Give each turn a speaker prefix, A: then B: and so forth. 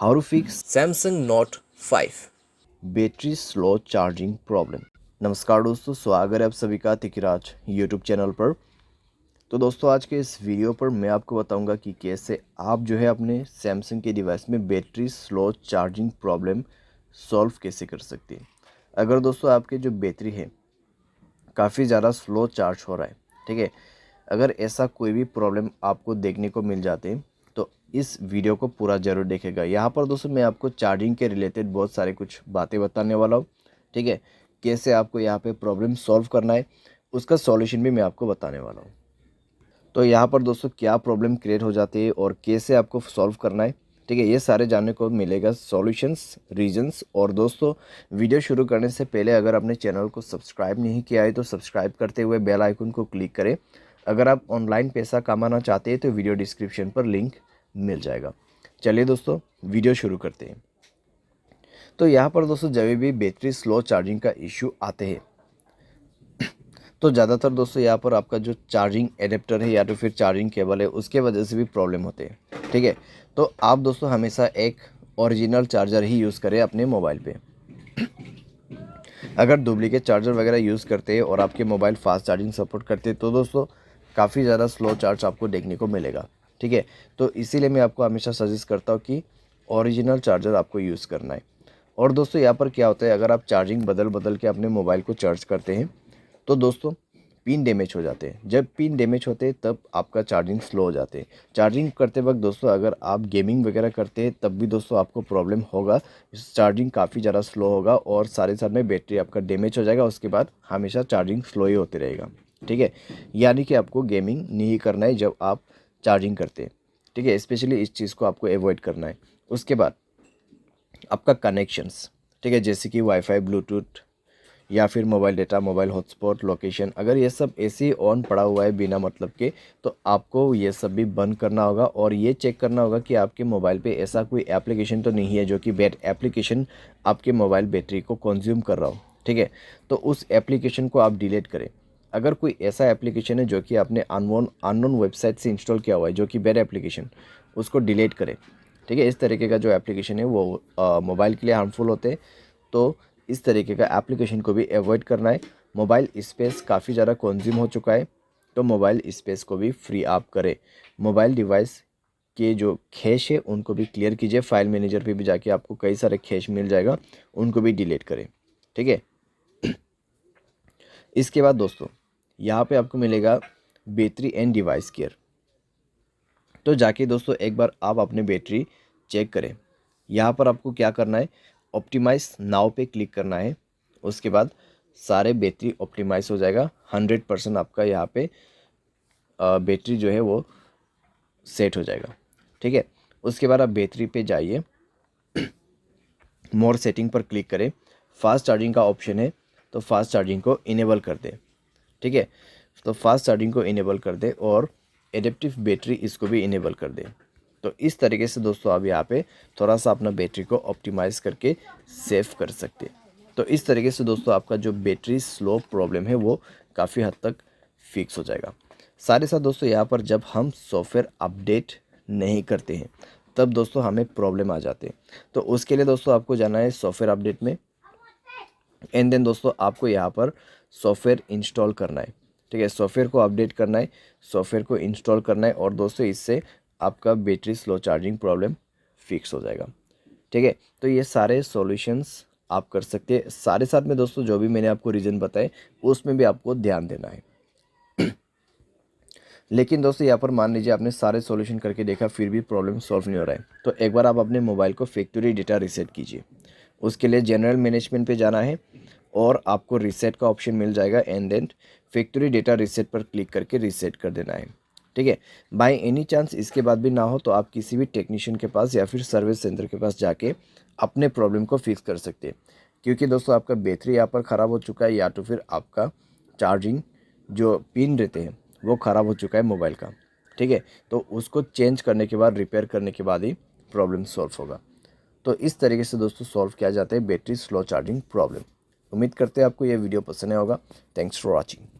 A: How to fix Samsung Note 5 battery slow charging problem. नमस्कार दोस्तों, स्वागत है आप सभी का टिकीराज यूट्यूब चैनल पर। तो दोस्तों आज के इस वीडियो पर मैं आपको बताऊंगा कि कैसे आप जो है अपने सैमसंग के डिवाइस में battery slow charging problem solve कैसे कर सकते हैं। अगर दोस्तों आपके जो बैटरी है काफ़ी ज़्यादा स्लो चार्ज हो रहा है, ठीक है, अगर ऐसा कोई भी प्रॉब्लम आपको देखने को मिल जाते हैं तो इस वीडियो को पूरा ज़रूर देखेगा। यहाँ पर दोस्तों मैं आपको चार्जिंग के रिलेटेड बहुत सारे कुछ बातें बताने वाला हूँ, ठीक है, कैसे आपको यहाँ पे प्रॉब्लम सॉल्व करना है उसका सॉल्यूशन भी मैं आपको बताने वाला हूँ। तो यहाँ पर दोस्तों क्या प्रॉब्लम क्रिएट हो जाती है और कैसे आपको सॉल्व करना है, ठीक है, ये सारे जानने को मिलेगा, सॉल्यूशंस, रीजंस। और दोस्तों वीडियो शुरू करने से पहले अगर आपने चैनल को सब्सक्राइब नहीं किया है तो सब्सक्राइब करते हुए बेल आइकन को क्लिक करें। अगर आप ऑनलाइन पैसा कमाना चाहते हैं तो वीडियो डिस्क्रिप्शन पर लिंक मिल जाएगा। चलिए दोस्तों वीडियो शुरू करते हैं। तो यहाँ पर दोस्तों जब भी बैटरी स्लो चार्जिंग का इशू आते हैं तो ज़्यादातर दोस्तों यहाँ पर आपका जो चार्जिंग एडेप्टर है या तो फिर चार्जिंग केबल है उसके वजह से भी प्रॉब्लम होते हैं, ठीक है। तो आप दोस्तों हमेशा एक ओरिजिनल चार्जर ही यूज़ करें अपने मोबाइल पे। अगर डुप्लीकेट चार्जर वगैरह यूज़ करते हैं और आपके मोबाइल फास्ट चार्जिंग सपोर्ट करते हैं तो दोस्तों काफ़ी ज़्यादा स्लो चार्ज आपको देखने को मिलेगा, ठीक है। तो इसीलिए मैं आपको हमेशा सजेस्ट करता हूँ कि ओरिजिनल चार्जर आपको यूज़ करना है। और दोस्तों यहाँ पर क्या होता है, अगर आप चार्जिंग बदल बदल के अपने मोबाइल को चार्ज करते हैं तो दोस्तों पिन डैमेज हो जाते हैं। जब पिन डैमेज होते हैं तब आपका चार्जिंग स्लो हो जाते हैं। चार्जिंग करते वक्त दोस्तों अगर आप गेमिंग वगैरह करते हैं तब भी दोस्तों आपको प्रॉब्लम होगा, चार्जिंग काफ़ी ज़्यादा स्लो होगा और सारे साथ में बैटरी आपका डैमेज हो जाएगा। उसके बाद हमेशा चार्जिंग स्लो ही होती रहेगा, ठीक है। यानी कि आपको गेमिंग नहीं करना है जब आप चार्जिंग करते हैं, ठीक है, स्पेशली इस चीज़ को आपको अवॉइड करना है। उसके बाद आपका कनेक्शंस, ठीक है, जैसे कि वाईफाई, ब्लूटूथ या फिर mobile data, mobile hotspot, location, अगर ये सब ऐसे ही ऑन पड़ा हुआ है बिना मतलब के तो आपको ये सब भी बंद करना होगा और ये चेक करना होगा कि आपके मोबाइल पे ऐसा कोई एप्लीकेशन तो नहीं है जो कि बैड एप्लीकेशन आपके मोबाइल बैटरी को कंज्यूम कर रहा हो, ठीक है। तो उस एप्लीकेशन को आप डिलीट करें। अगर कोई ऐसा एप्लीकेशन है जो कि आपने अननोन वेबसाइट से इंस्टॉल किया हुआ है जो कि बैड एप्लीकेशन, उसको डिलीट करें, ठीक है। इस तरीके का जो एप्लीकेशन है वो मोबाइल के लिए हार्मफुल होते हैं, तो इस तरीके का एप्लीकेशन को भी अवॉइड करना है। मोबाइल स्पेस काफ़ी ज़्यादा कंज्यूम हो चुका है तो मोबाइल स्पेस को भी फ्री आप करें। मोबाइल डिवाइस के जो कैश है उनको भी क्लियर कीजिए। फाइल मैनेजर पे भी जाके आपको कई सारे कैश मिल जाएगा, उनको भी डिलीट करें, ठीक है। इसके बाद दोस्तों यहाँ पे आपको मिलेगा बैटरी एंड डिवाइस केयर। तो जाके दोस्तों एक बार आप अपने बैटरी चेक करें। यहाँ पर आपको क्या करना है, ऑप्टिमाइज नाउ पे क्लिक करना है। उसके बाद सारे बैटरी ऑप्टिमाइज हो जाएगा, 100% आपका यहाँ पे बैटरी जो है वो सेट हो जाएगा, ठीक है। उसके बाद आप बैटरी पे जाइए, मोर सेटिंग पर क्लिक करें, फास्ट चार्जिंग का ऑप्शन है तो फास्ट चार्जिंग को इनेबल कर दें, ठीक है। तो फास्ट चार्जिंग को इनेबल कर दें और एडेप्टिव बैटरी इसको भी इनेबल कर दें। तो इस तरीके से दोस्तों आप यहाँ पे थोड़ा सा अपना बैटरी को ऑप्टिमाइज़ करके सेव कर सकते हैं। तो इस तरीके से दोस्तों आपका जो बैटरी स्लो प्रॉब्लम है वो काफ़ी हद तक फिक्स हो जाएगा। साथ ही साथ दोस्तों यहाँ पर जब हम सॉफ्टवेयर अपडेट नहीं करते हैं तब दोस्तों हमें प्रॉब्लम आ जाते हैं। तो उसके लिए दोस्तों आपको जाना है सॉफ्टवेयर अपडेट में एंड देन दोस्तों आपको यहाँ पर सॉफ्टवेयर इंस्टॉल करना है, ठीक है। सॉफ्टवेयर को अपडेट करना है, सॉफ्टवेयर को इंस्टॉल करना है और दोस्तों इससे आपका battery slow charging problem fix हो जाएगा, ठीक है। तो ये सारे सॉल्यूशंस आप कर सकते हैं। सारे साथ में दोस्तों जो भी मैंने आपको रीज़न बताए उसमें भी आपको ध्यान देना है। लेकिन दोस्तों यहाँ पर मान लीजिए आपने सारे सॉल्यूशन करके देखा फिर भी प्रॉब्लम सॉल्व नहीं हो रहा है तो एक बार आप अपने मोबाइल को फैक्ट्री डेटा रीसेट कीजिए। उसके लिए जनरल मैनेजमेंट पे जाना है और आपको रीसेट का ऑप्शन मिल जाएगा and then factory data reset पर क्लिक करके रीसेट कर देना है, ठीक है। बाय एनी चांस इसके बाद भी ना हो तो आप किसी भी टेक्नीशियन के पास या फिर सर्विस सेंटर के पास जाके अपने प्रॉब्लम को फिक्स कर सकते हैं। क्योंकि दोस्तों आपका बैटरी यहाँ पर ख़राब हो चुका है या तो फिर आपका चार्जिंग जो पिन रहते हैं वो ख़राब हो चुका है मोबाइल का, ठीक है। तो उसको चेंज करने के बाद, रिपेयर करने के बाद ही प्रॉब्लम सॉल्व होगा। तो इस तरीके से दोस्तों सॉल्व किया जाता है बैटरी स्लो चार्जिंग प्रॉब्लम। उम्मीद करते हैं आपको यह वीडियो पसंद आया होगा। Thanks for watching.